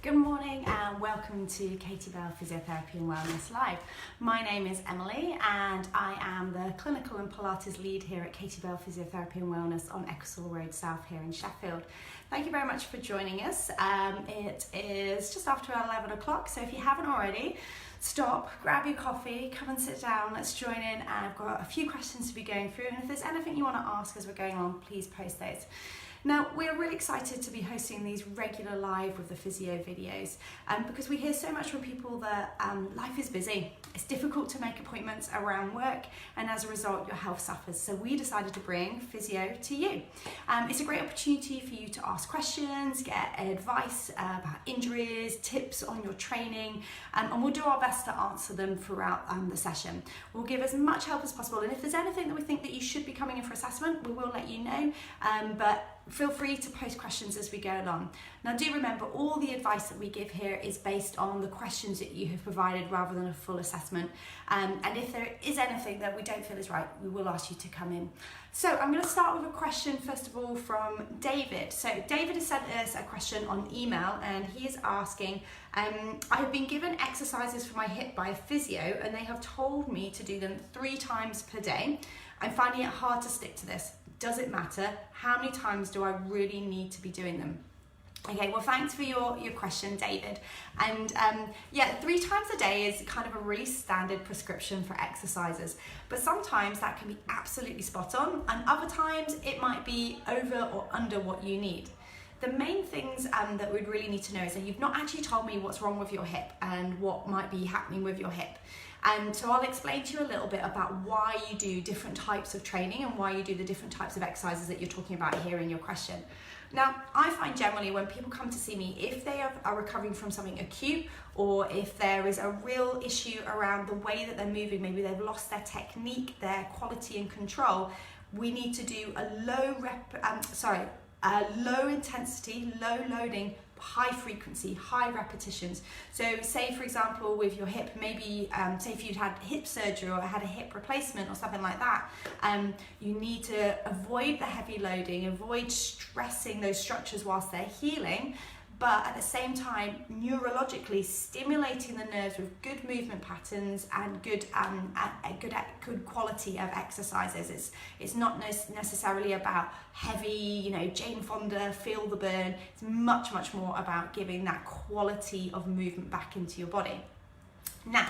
Good morning and welcome to Katie Bell Physiotherapy and Wellness Live. My name is Emily and I am the clinical and Pilates lead here at Katie Bell Physiotherapy and Wellness on Ecclesall Road South here in Sheffield. Thank you very much for joining us. It is just after 11 o'clock, so if you haven't already, stop, grab your coffee, come and sit down, let's join in. And I've got a few questions to be going through, and if there's anything you want to ask as we're going on, please post those. Now, we're really excited to be hosting these regular live with the physio videos because we hear so much from people that life is busy. It's difficult to make appointments around work, and as a result, your health suffers. So we decided to bring physio to you. It's a great opportunity for you to ask questions, get advice about injuries, tips on your training, and we'll do our best to answer them throughout the session. We'll give as much help as possible, and if there's anything that we think that you should be coming in for assessment, we will let you know, but feel free to post questions as we go along. Now do remember, all the advice that we give here is based on the questions that you have provided rather than a full assessment. And if there is anything that we don't feel is right, we will ask you to come in. So I'm going to start with a question first of all from David. So David has sent us a question on email and he is asking, I have been given exercises for my hip by a physio and they have told me to do them 3 times per day. I'm finding it hard to stick to this. Does it matter? How many times do I really need to be doing them? Okay, well, thanks for your question, David. And yeah, 3 times a day is kind of a really standard prescription for exercises, but sometimes that can be absolutely spot on, and other times it might be over or under what you need. The main things that we'd really need to know is that you've not actually told me what's wrong with your hip and what might be happening with your hip. And so I'll explain to you a little bit about why you do different types of training and why you do the different types of exercises that you're talking about here in your question. Now, I find generally when people come to see me, if they are recovering from something acute, or if there is a real issue around the way that they're moving, maybe they've lost their technique, their quality and control, we need to do a low intensity, low loading, high frequency, high repetitions. So say for example with your hip, maybe say if you'd had hip surgery or had a hip replacement or something like that, you need to avoid the heavy loading, avoid stressing those structures whilst they're healing, but at the same time neurologically stimulating the nerves with good movement patterns and good quality of exercises. It's not necessarily about heavy, Jane Fonda, feel the burn. It's much more about giving that quality of movement back into your body. Now,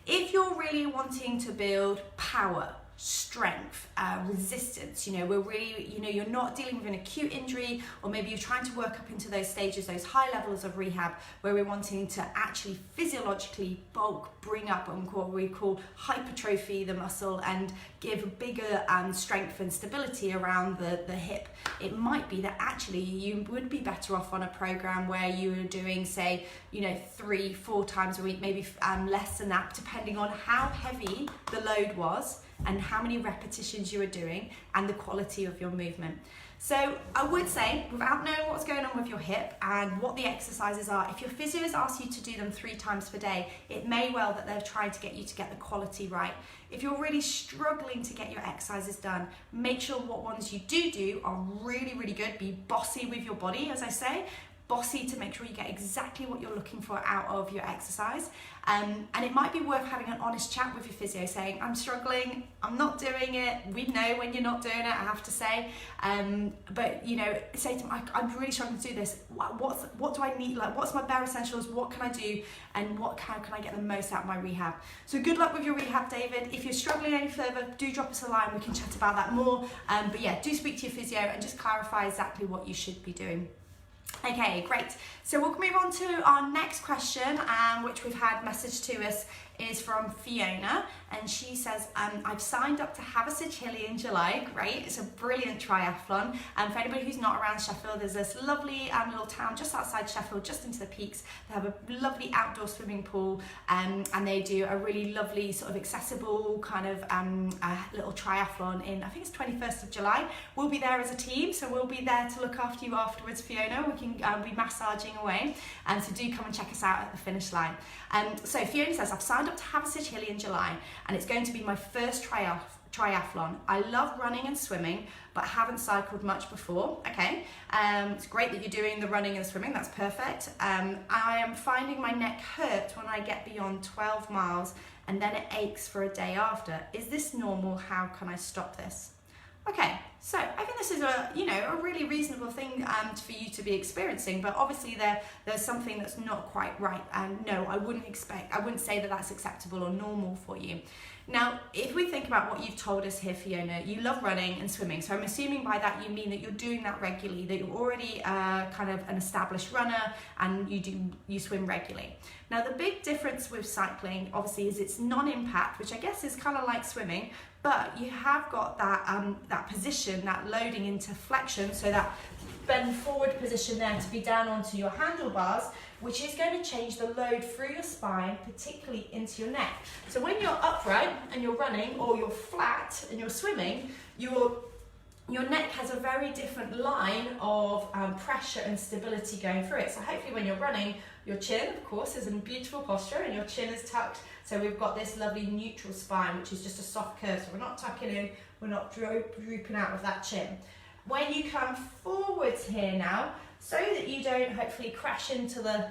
if you're really wanting to build power, strength, resistance, we're really, you're not dealing with an acute injury, or maybe you're trying to work up into those stages, those high levels of rehab where we're wanting to actually physiologically bulk, bring up and what we call hypertrophy the muscle and give a bigger strength and stability around the hip. It might be that actually you would be better off on a program where you were doing, say, 3-4 times a week, maybe less than that, depending on how heavy the load was and how many repetitions you are doing and the quality of your movement. So I would say, without knowing what's going on with your hip and what the exercises are, if your physio has asked you to do them 3 times per day, it may well that they're trying to get you to get the quality right. If you're really struggling to get your exercises done, make sure what ones you do are really good. Be bossy with your body, as I say. Bossy to make sure you get exactly what you're looking for out of your exercise, and it might be worth having an honest chat with your physio saying, I'm struggling, I'm not doing it. We know when you're not doing it, I have to say, but say to them, I'm really struggling to do this. What do I need? Like, what's my bare essentials? What can I do? And how can I get the most out of my rehab? So good luck with your rehab, David. If you're struggling any further, do drop us a line, we can chat about that more, but yeah, do speak to your physio and just clarify exactly what you should be doing. Okay, great. So we'll move on to our next question, which we've had messaged to us is from Fiona, and she says, I've signed up to Haversidge in July. Great, it's a brilliant triathlon. And for anybody who's not around Sheffield, there's this lovely little town just outside Sheffield, just into the peaks. They have a lovely outdoor swimming pool, and they do a really lovely sort of accessible kind of little triathlon in, I think it's 21st of July. We'll be there as a team, so we'll be there to look after you afterwards, Fiona. We can be massaging away, so do come and check us out at the finish line. So Fiona says, I've signed up to Haversidge in July, and it's going to be my first triathlon. I love running and swimming, but haven't cycled much before. Okay, it's great that you're doing the running and swimming, that's perfect. I am finding my neck hurt when I get beyond 12 miles and then it aches for a day after. Is this normal? How can I stop this? Okay, so I think this is a really reasonable thing for you to be experiencing, but obviously there's something that's not quite right, and no, I wouldn't say that that's acceptable or normal for you. Now, if we think about what you've told us here, Fiona, you love running and swimming, so I'm assuming by that you mean that you're doing that regularly, that you're already kind of an established runner and you swim regularly. Now, the big difference with cycling, obviously, is it's non-impact, which I guess is kind of like swimming, but you have got that position, that loading into flexion, so that bend forward position there to be down onto your handlebars, which is going to change the load through your spine, particularly into your neck. So when you're upright and you're running, or you're flat and you're swimming, your neck has a very different line of pressure and stability going through it. So hopefully when you're running, your chin, of course, is in beautiful posture and your chin is tucked. So we've got this lovely neutral spine, which is just a soft curve. So we're not tucking in, we're not drooping out of that chin. When you come forwards here now, so that you don't hopefully crash into the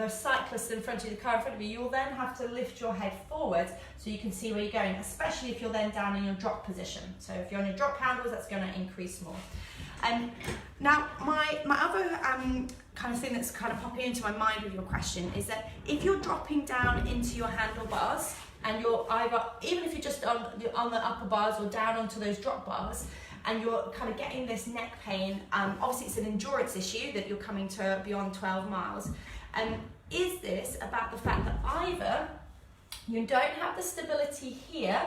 cyclist in front of you, the car in front of you, you'll then have to lift your head forward so you can see where you're going, especially if you're then down in your drop position. So if you're on your drop handles, that's going to increase more. Now, my other kind of thing that's kind of popping into my mind with your question is that if you're dropping down into your handlebars and you're even if you're just on the upper bars or down onto those drop bars, and you're kind of getting this neck pain, obviously it's an endurance issue that you're coming to beyond 12 miles. Is this about the fact that either you don't have the stability here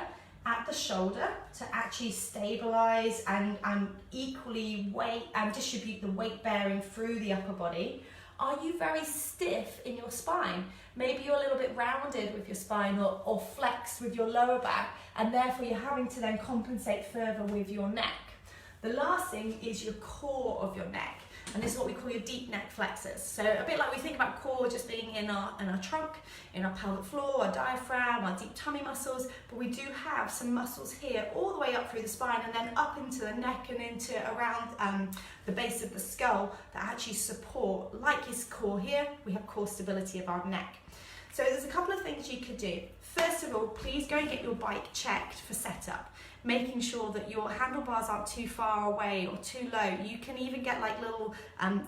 at the shoulder to actually stabilize and equally weight and distribute the weight bearing through the upper body? Are you very stiff in your spine? Maybe you're a little bit rounded with your spine or flexed with your lower back, and therefore you're having to then compensate further with your neck. The last thing is your core of your neck, and this is what we call your deep neck flexors. So a bit like we think about core just being in our trunk, in our pelvic floor, our diaphragm, our deep tummy muscles, but we do have some muscles here all the way up through the spine and then up into the neck and into around the base of the skull that actually support, like his core here, we have core stability of our neck. So there's a couple of things you could do. First of all, please go and get your bike checked for setup, making sure that your handlebars aren't too far away or too low. You can even get like little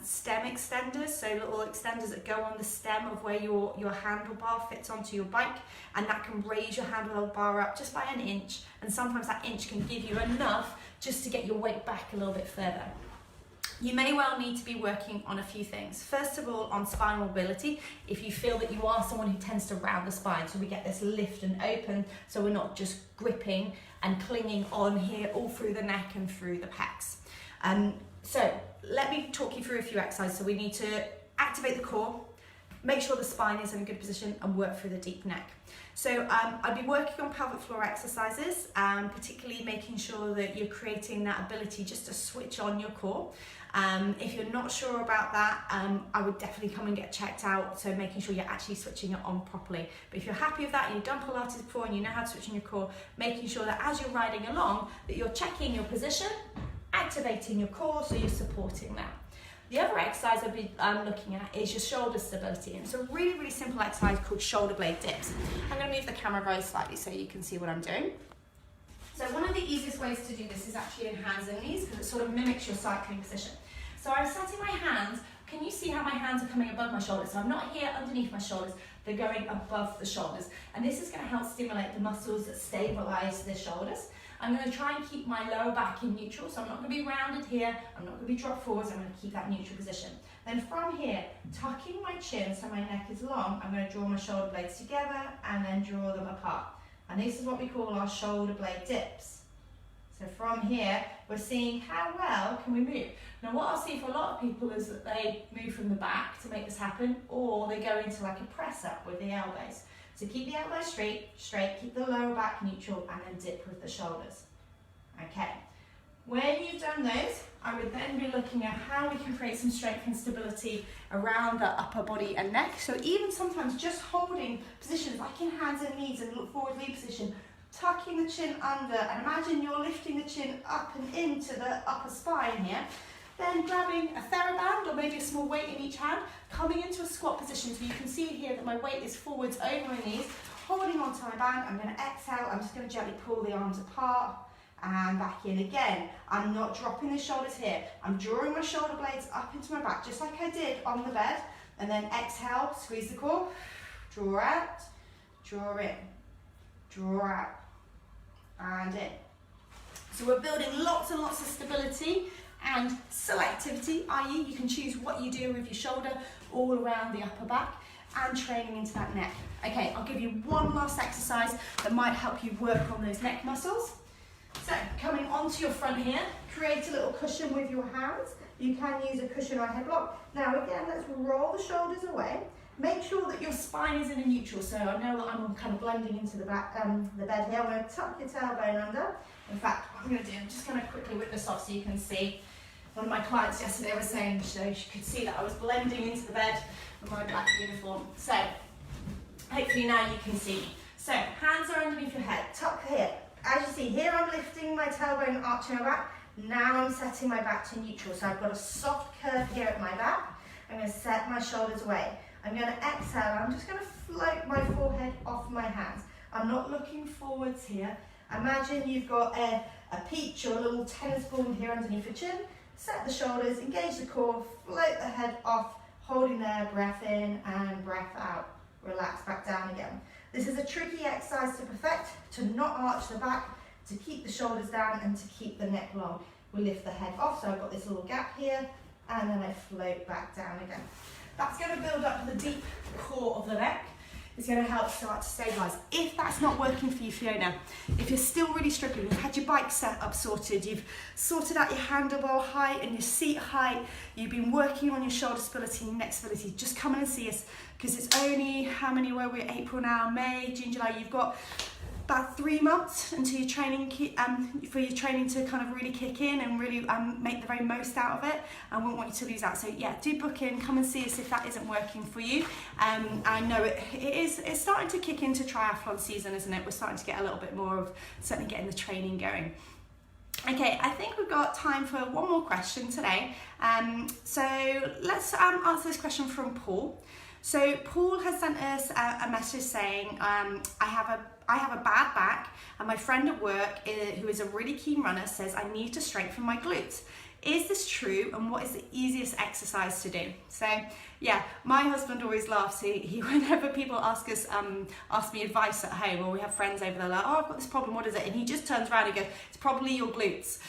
stem extenders, so little extenders that go on the stem of where your handlebar fits onto your bike, and that can raise your handlebar up just by an inch, and sometimes that inch can give you enough just to get your weight back a little bit further. You may well need to be working on a few things. First of all, on spinal mobility, if you feel that you are someone who tends to round the spine, so we get this lift and open, so we're not just gripping and clinging on here all through the neck and through the pecs. So let me talk you through a few exercises. So we need to activate the core, make sure the spine is in a good position, and work through the deep neck. So I'd be working on pelvic floor exercises, particularly making sure that you're creating that ability just to switch on your core. If you're not sure about that, I would definitely come and get checked out, so making sure you're actually switching it on properly. But if you're happy with that and you've done Pilates before and you know how to switch on your core, making sure that as you're riding along, that you're checking your position, activating your core, so you're supporting that. The other exercise I'll be looking at is your shoulder stability, and it's a really, really simple exercise called shoulder blade dips. I'm going to move the camera very slightly so you can see what I'm doing. So one of the easiest ways to do this is actually in hands and knees, because it sort of mimics your cycling position. So I'm setting my hands. Can you see how my hands are coming above my shoulders? So I'm not here underneath my shoulders, they're going above the shoulders. And this is going to help stimulate the muscles that stabilize the shoulders. I'm going to try and keep my lower back in neutral, so I'm not going to be rounded here, I'm not going to be dropped forwards, I'm going to keep that neutral position. Then from here, tucking my chin so my neck is long, I'm going to draw my shoulder blades together and then draw them apart. And this is what we call our shoulder blade dips. So from here, we're seeing how well can we move. Now what I'll see for a lot of people is that they move from the back to make this happen, or they go into like a press up with the elbows. So keep the elbows straight, keep the lower back neutral, and then dip with the shoulders. Okay, when you've done those, I would then be looking at how we can create some strength and stability around the upper body and neck. So even sometimes just holding positions like in hands and knees and look forward lead position, tucking the chin under, and imagine you're lifting the chin up and into the upper spine here. Then grabbing a TheraBand or maybe a small weight in each hand, coming into a squat position, so you can see here that my weight is forwards over my knees, holding onto my band. I'm going to exhale, I'm just going to gently pull the arms apart and back in again. I'm not dropping the shoulders here, I'm drawing my shoulder blades up into my back, just like I did on the bed, and then exhale, squeeze the core, draw out, draw in, draw out, and in. So we're building lots and lots of stability and selectivity, i.e. you can choose what you do with your shoulder all around the upper back and training into that neck. Okay, I'll give you one last exercise that might help you work on those neck muscles. So coming onto your front here, create a little cushion with your hands. You can use a cushion or a headlock. Now again, let's roll the shoulders away. Make sure that your spine is in a neutral. So I know that I'm kind of blending into the back, the bed here. I'm going to tuck your tailbone under. In fact, what I'm going to do, I'm just going to quickly whip this off so you can see. One of my clients yesterday was saying, so you could see that I was blending into the bed with my black uniform. So hopefully now you can see. So hands are underneath your head, tuck here. As you see here, I'm lifting my tailbone, arching my back. Now I'm setting my back to neutral. So I've got a soft curve here at my back. I'm going to set my shoulders away. I'm going to exhale. I'm just going to float my forehead off my hands. I'm not looking forwards here. Imagine you've got a peach or a little tennis ball here underneath your chin. Set the shoulders, engage the core, float the head off, holding there, breath in and breath out. Relax back down again. This is a tricky exercise to perfect, to not arch the back, to keep the shoulders down and to keep the neck long. We lift the head off, so I've got this little gap here, and then I float back down again. That's going to build up the deep core of the neck. It's going to help start to stabilise. If that's not working for you, Fiona, if you're still really struggling, you've had your bike set up sorted, you've sorted out your handlebar height and your seat height, you've been working on your shoulder stability and neck stability, just come in and see us, because it's only, how many were we, April now, May, June, July, you've got about 3 months until your training, for your training to kind of really kick in and really make the very most out of it. I wouldn't want you to lose out. So yeah, do book in, come and see us if that isn't working for you. I know it's starting to kick into triathlon season, isn't it? We're starting to get a little bit more of certainly getting the training going. Okay, I think we've got time for one more question today. So let's answer this question from Paul. So Paul has sent us a message saying, I have a bad back, and my friend at work, who is a really keen runner, says I need to strengthen my glutes. Is this true, and what is the easiest exercise to do? So yeah, my husband always laughs. He whenever people ask me advice at home, or we have friends over there like, oh, I've got this problem, what is it? And he just turns around and goes, it's probably your glutes,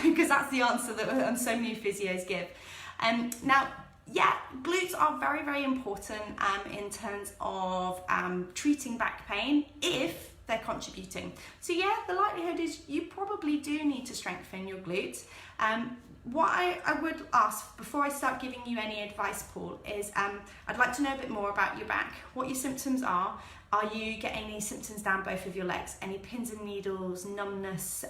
because that's the answer that so many physios give. Now, yeah, glutes are very, very important in terms of treating back pain if they're contributing. So yeah, the likelihood is you probably do need to strengthen your glutes. What I would ask before I start giving you any advice, Paul, is I'd like to know a bit more about your back, what your symptoms are. Are you getting any symptoms down both of your legs? Any pins and needles, numbness,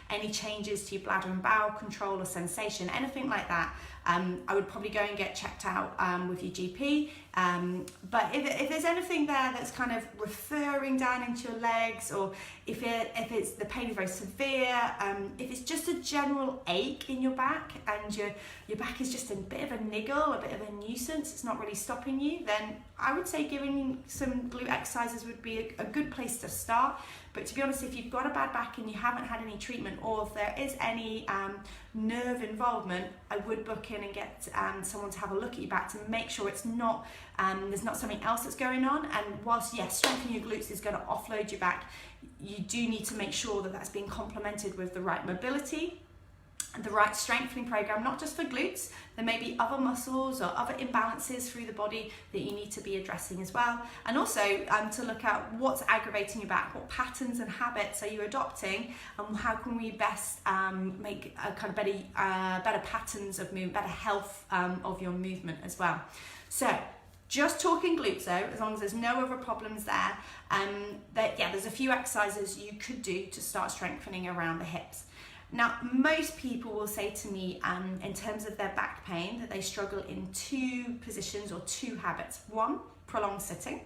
any changes to your bladder and bowel control or sensation, anything like that? I would probably go and get checked out with your GP. But if there's anything there that's kind of referring down into your legs, or if it's the pain is very severe, if it's just a general ache in your back and your back is just a bit of a niggle, a bit of a nuisance, it's not really stopping you, then I would say giving some glute exercises would be a good place to start. But to be honest, if you've got a bad back and you haven't had any treatment, or if there is any nerve involvement, I would book in and get someone to have a look at your back to make sure it's not there's not something else that's going on. And whilst yes, strengthening your glutes is going to offload your back, you do need to make sure that that's being complemented with the right mobility and the right strengthening program, not just for glutes. There may be other muscles or other imbalances through the body that you need to be addressing as well. And also to look at what's aggravating your back, what patterns and habits are you adopting, and how can we best make a kind of better patterns of movement, better health of your movement as well. So just talking glutes though, as long as there's no other problems there, there's a few exercises you could do to start strengthening around the hips. Now, most people will say to me, in terms of their back pain, that they struggle in 2 positions or 2 habits. 1, prolonged sitting,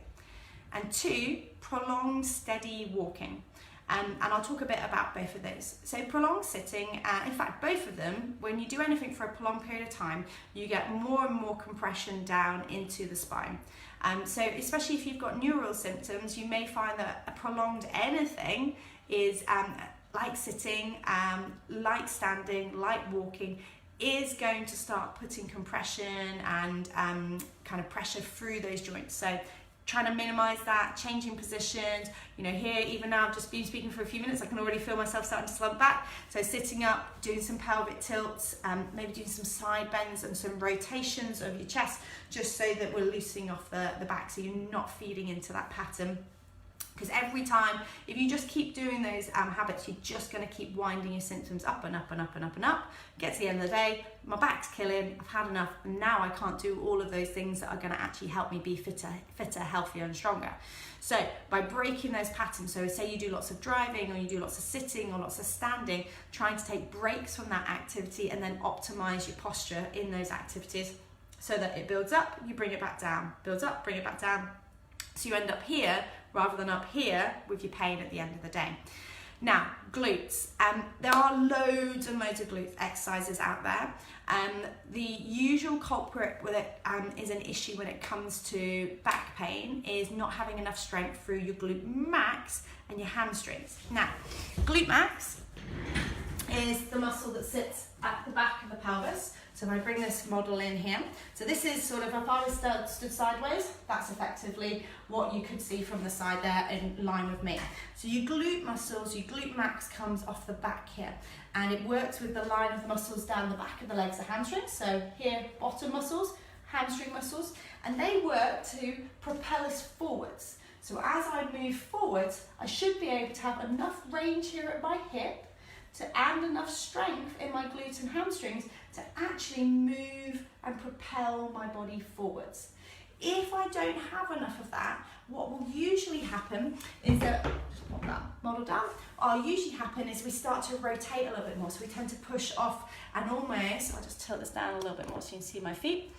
and 2, prolonged steady walking. And I'll talk a bit about both of those. So prolonged sitting, in fact, both of them, when you do anything for a prolonged period of time, you get more and more compression down into the spine. So especially if you've got neural symptoms, you may find that a prolonged anything is like sitting, like standing, like walking, is going to start putting compression and kind of pressure through those joints. So trying to minimize that, changing positions. You know, here, even now I've just been speaking for a few minutes, I can already feel myself starting to slump back. So sitting up, doing some pelvic tilts, maybe doing some side bends and some rotations of your chest, just so that we're loosening off the back, so you're not feeding into that pattern. Because every time, if you just keep doing those habits, you're just going to keep winding your symptoms up and up and up and up and up. Get to the end of the day, my back's killing, I've had enough, and now I can't do all of those things that are going to actually help me be fitter, healthier and stronger. So by breaking those patterns, so say you do lots of driving or you do lots of sitting or lots of standing, trying to take breaks from that activity and then optimize your posture in those activities so that it builds up, you bring it back down, builds up, bring it back down. So you end up here rather than up here with your pain at the end of the day. Now, glutes. There are loads and loads of glute exercises out there. The usual culprit with it is an issue when it comes to back pain is not having enough strength through your glute max and your hamstrings. Now, glute max is the muscle that sits at the back of the pelvis. So if I bring this model in here, so this is sort of, if I was stood sideways, that's effectively what you could see from the side there in line with me. So your glute muscles, your glute max comes off the back here, and it works with the line of the muscles down the back of the legs, the hamstrings. So here, bottom muscles, hamstring muscles, and they work to propel us forwards. So as I move forwards, I should be able to have enough range here at my hip and enough strength in my glutes and hamstrings to actually move and propel my body forwards. If I don't have enough of that, what will usually happen is that, just pop that model down, what will usually happen is we start to rotate a little bit more. So we tend to push off and almost, I'll just tilt this down a little bit more so you can see my feet.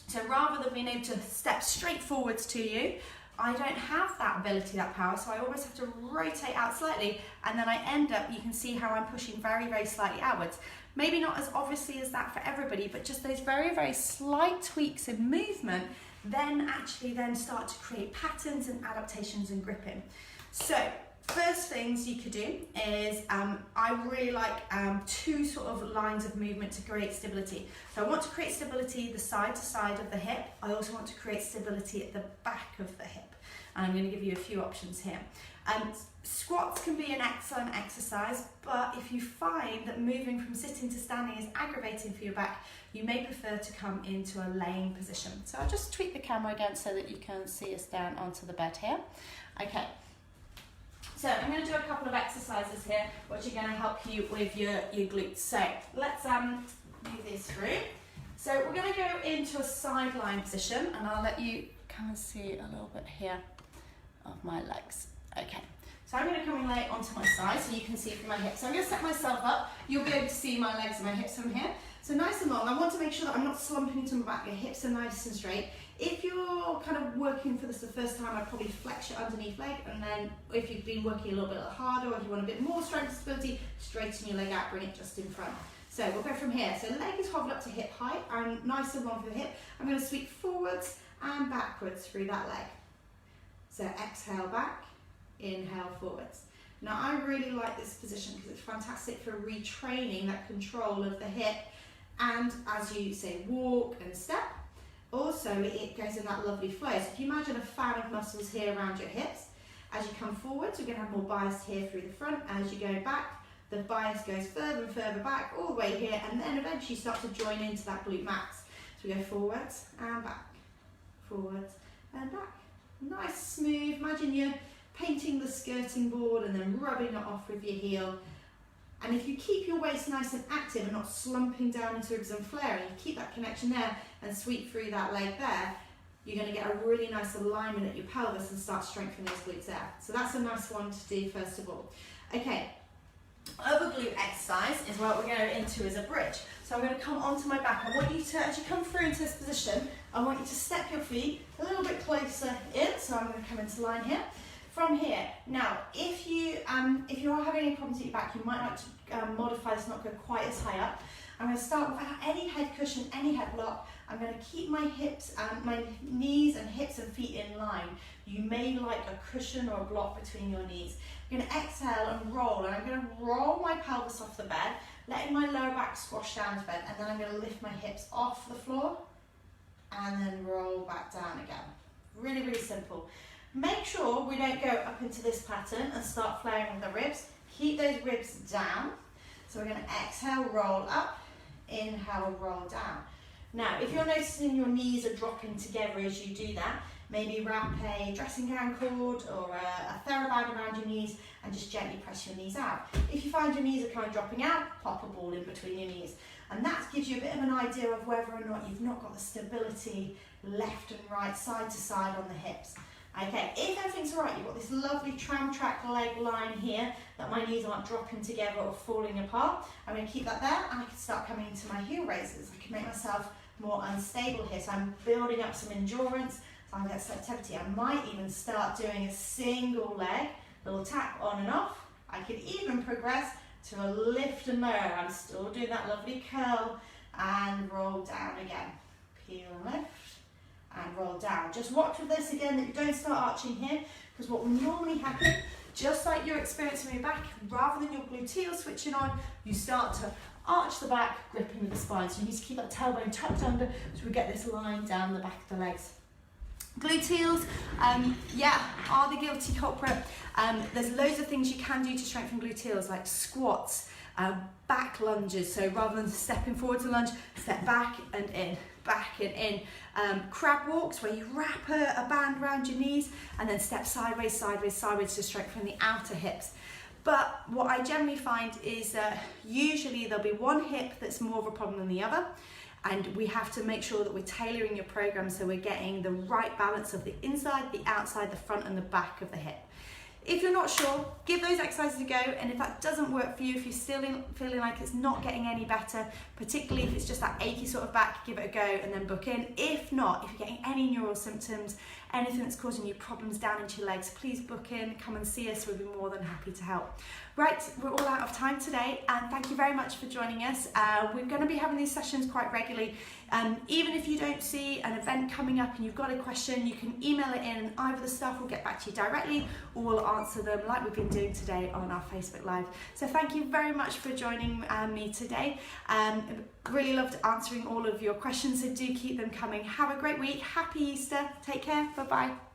So rather than being able to step straight forwards to you, I don't have that ability, that power, so I always have to rotate out slightly, and then I end up, you can see how I'm pushing very, very slightly outwards. Maybe not as obviously as that for everybody, but just those very, very slight tweaks in movement then actually then start to create patterns and adaptations and gripping. So first things you could do is, I really like two sort of lines of movement to create stability. So I want to create stability the side to side of the hip. I also want to create stability at the back of the hip. And I'm going to give you a few options here. Squats can be an excellent exercise, but if you find that moving from sitting to standing is aggravating for your back, you may prefer to come into a laying position. So I'll just tweak the camera again so that you can see us down onto the bed here. Okay. So I'm going to do a couple of exercises here which are going to help you with your glutes. So let's move these through. So we're going to go into a sideline position, and I'll let you kind of see a little bit here of my legs. Okay, so I'm going to come and lay onto my side so you can see from my hips. So I'm going to set myself up. You'll be able to see my legs and my hips from here. So nice and long. I want to make sure that I'm not slumping into my back. Your hips are nice and straight. If you're kind of working for this the first time, I'd probably flex your underneath leg, and then if you've been working a little bit harder, or if you want a bit more strength and stability, straighten your leg out, bring it just in front. So we'll go from here. So leg is hovered up to hip height, and nice and long for the hip. I'm going to sweep forwards and backwards through that leg. So exhale back, inhale forwards. Now I really like this position because it's fantastic for retraining that control of the hip, and as you say, walk and step. Also, it goes in that lovely flow. So if you imagine a fan of muscles here around your hips, as you come forwards, you're going to have more bias here through the front. As you go back, the bias goes further and further back, all the way here, and then eventually start to join into that glute max. So we go forwards and back, forwards and back. Nice, smooth. Imagine you're painting the skirting board and then rubbing it off with your heel. And if you keep your waist nice and active and not slumping down into ribs and flaring, you keep that connection there and sweep through that leg there, you're going to get a really nice alignment at your pelvis and start strengthening those glutes there. So that's a nice one to do first of all. Okay, other glute exercise is what we're going to go into is a bridge. So I'm going to come onto my back. I want you to, as you come through into this position, I want you to step your feet a little bit closer in. So I'm going to come into line here. From here, now if you are having any problems with your back, you might like to modify this, not go quite as high up. I'm going to start without any head cushion, any head block. I'm going to keep my hips and my knees and hips and feet in line. You may like a cushion or a block between your knees. I'm going to exhale and roll, and I'm going to roll my pelvis off the bed, letting my lower back squash down to bed, and then I'm going to lift my hips off the floor and then roll back down again. Really, really simple. Make sure we don't go up into this pattern and start flaring with the ribs. Keep those ribs down. So we're going to exhale, roll up, inhale, roll down. Now, if you're noticing your knees are dropping together as you do that, maybe wrap a dressing gown cord or a TheraBand around your knees and just gently press your knees out. If you find your knees are kind of dropping out, pop a ball in between your knees. And that gives you a bit of an idea of whether or not you've not got the stability left and right, side to side on the hips. Okay, if everything's all right, you've got this lovely tram track leg line here that my knees aren't dropping together or falling apart. I'm going to keep that there, and I can start coming into my heel raises. I can make myself more unstable here, so I'm building up some endurance, so I'm going to get activity. I might even start doing a single leg, little tap on and off. I could even progress to a lift and lower. I'm still doing that lovely curl and roll down again. Peel and lift and roll down. Just watch with this again that you don't start arching here, because what will normally happen, just like you're experiencing your back, rather than your gluteals switching on, you start to arch the back, gripping with the spine. So you need to keep that tailbone tucked under so we get this line down the back of the legs. Gluteals, are the guilty culprit. There's loads of things you can do to strengthen gluteals, like squats, back lunges. So rather than stepping forward to lunge, step back and in, back and in. Crab walks, where you wrap a band around your knees and then step sideways, sideways, sideways to strengthen the outer hips. But what I generally find is that usually there'll be one hip that's more of a problem than the other, and we have to make sure that we're tailoring your program so we're getting the right balance of the inside, the outside, the front and the back of the hip. If you're not sure, give those exercises a go, and if that doesn't work for you, if you're still feeling like it's not getting any better, particularly if it's just that achy sort of back, give it a go and then book in. If not, if you're getting any neural symptoms, anything that's causing you problems down into your legs, please book in, come and see us, we'll be more than happy to help. Right, we're all out of time today, and thank you very much for joining us. We're going to be having these sessions quite regularly. Even if you don't see an event coming up and you've got a question, you can email it in, and either the staff will get back to you directly or we'll answer them like we've been doing today on our Facebook Live. So thank you very much for joining me today. Really loved answering all of your questions, so do keep them coming. Have a great week. Happy Easter. Take care. Bye-bye.